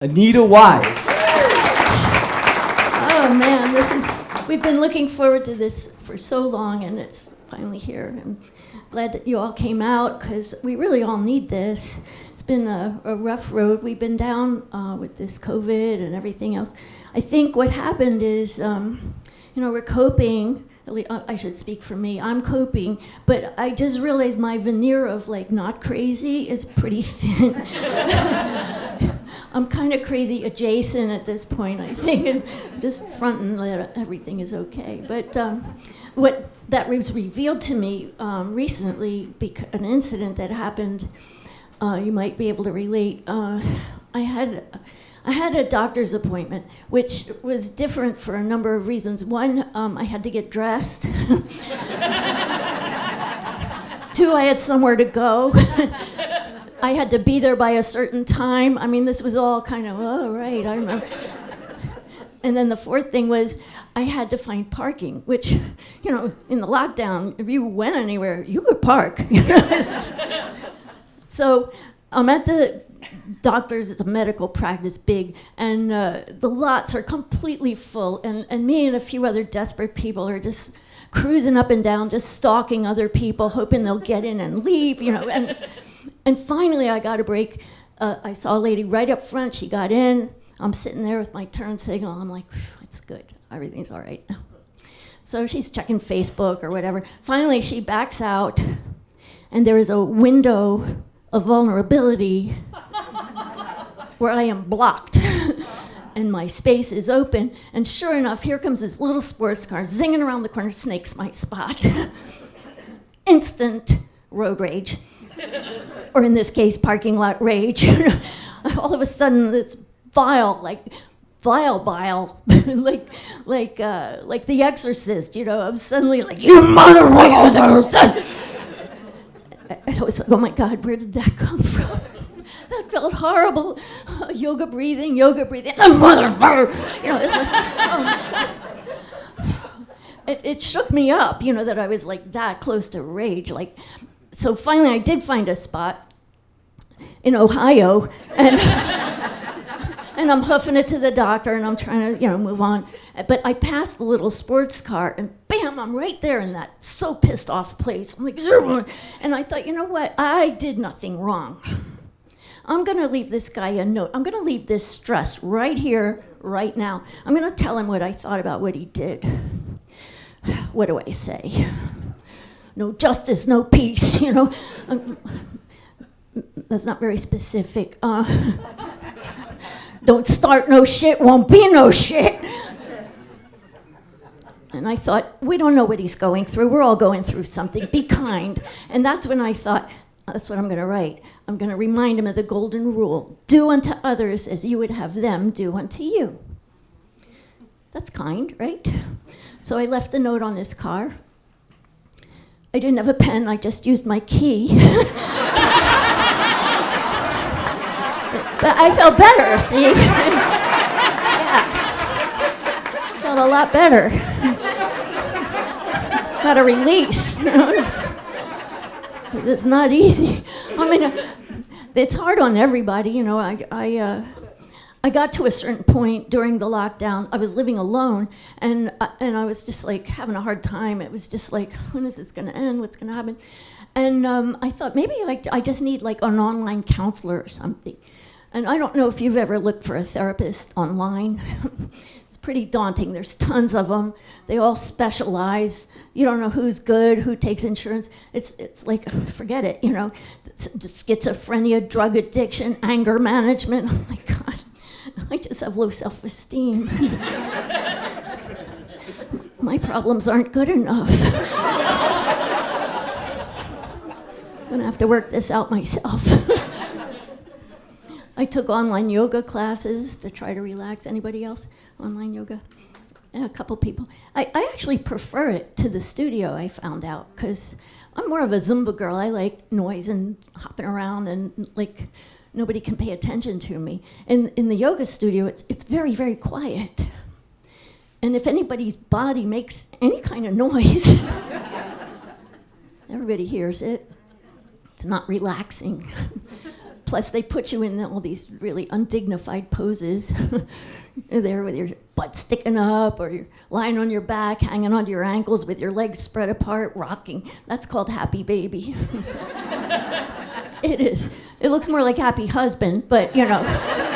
Anita Wise. Oh man, we've been looking forward to this for so long, and it's finally here. I'm glad that you all came out, because we really all need this. It's been a rough road. We've been down with this COVID and everything else. I think what happened is, we're coping. I should speak for me. I'm coping, but I just realized my veneer of not crazy is pretty thin. I'm kind of crazy adjacent at this point, I think, and just fronting that everything is okay. But what that was revealed to me recently, an incident that happened, you might be able to relate. I had a doctor's appointment, which was different for a number of reasons. One, I had to get dressed. Two, I had somewhere to go. I had to be there by a certain time. I mean, this was all kind of, oh, right, I remember. And then the fourth thing was I had to find parking, which, in the lockdown, if you went anywhere, you could park. So I'm at the doctor's, it's a medical practice, big, and the lots are completely full, and me and a few other desperate people are just cruising up and down, just stalking other people, hoping they'll get in and leave, and finally I got a break. I saw a lady right up front. She got in. I'm sitting there with my turn signal. I'm like, it's good. Everything's all right. So she's checking Facebook or whatever. Finally, she backs out, and there is a window of vulnerability where I am blocked. And my space is open. And sure enough, here comes this little sports car zinging around the corner, snakes my spot. Instant road rage. Or in this case, parking lot rage. All of a sudden, this bile, like The Exorcist, I'm suddenly like, you motherfuckers! And I was like, oh my God, where did that come from? That felt horrible. Yoga breathing, the motherfucker! It's like, oh my God. It shook me up, that I was like that close to rage, So finally, I did find a spot in Ohio, and I'm hoofing it to the doctor, and I'm trying to, move on. But I passed the little sports car, and bam, I'm right there in that so pissed off place. I'm like, and I thought, you know what? I did nothing wrong. I'm gonna leave this guy a note. I'm gonna leave this stress right here, right now. I'm gonna tell him what I thought about what he did. What do I say? No justice, no peace, That's not very specific. Don't start no shit, won't be no shit. And I thought, we don't know what he's going through. We're all going through something. Be kind. And that's when I thought, that's what I'm going to write. I'm going to remind him of the golden rule. Do unto others as you would have them do unto you. That's kind, right? So I left the note on his car. I didn't have a pen, I just used my key. But I felt better, see? Yeah. Felt a lot better. Got a release, because it's not easy. I mean, it's hard on everybody, I got to a certain point during the lockdown. I was living alone, and I was just having a hard time. It was just when is this going to end? What's going to happen? And I thought maybe I just need an online counselor or something. And I don't know if you've ever looked for a therapist online. It's pretty daunting. There's tons of them. They all specialize. You don't know who's good, who takes insurance. It's like, forget it, schizophrenia, drug addiction, anger management. Oh my God, I just have low self-esteem. My problems aren't good enough. I'm gonna have to work this out myself. I took online yoga classes to try to relax. Anybody else? Online yoga? Yeah, a couple people. I actually prefer it to the studio, I found out, because I'm more of a Zumba girl. I like noise and hopping around, and nobody can pay attention to me. In the yoga studio, it's very, very quiet. And if anybody's body makes any kind of noise, everybody hears it. It's not relaxing. Plus, they put you in all these really undignified poses. You're there with your butt sticking up, or you're lying on your back, hanging onto your ankles with your legs spread apart, rocking. That's called happy baby. It is. It looks more like happy husband, but you know.